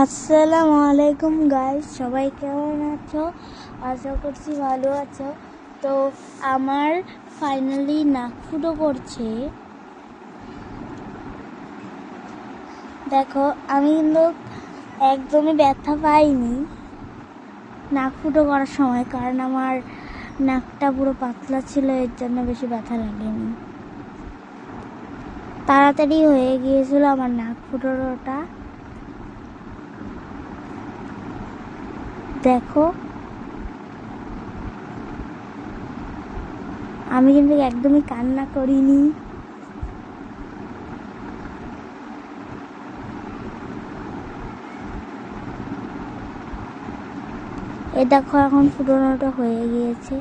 আসসালামু আলাইকুম গাইস, সবাই কেমন আছো? আশা করছি ভালো আছো। তো আমার ফাইনালি নাক ফুটো করছে। দেখো, আমি কিন্তু একদমই ব্যথা পাইনি নাক ফুটো করার সময়, কারণ আমার নাকটা পুরো পাতলা ছিল, এর জন্য বেশি ব্যথা লাগেনি। তাড়াতাড়ি হয়ে গিয়েছিল আমার নাক ফুটোটা। দেখো, আমি কিন্তু একদমই কান্না করিনি। এ দেখো, এখন ফুটোনোটা হয়ে গিয়েছে।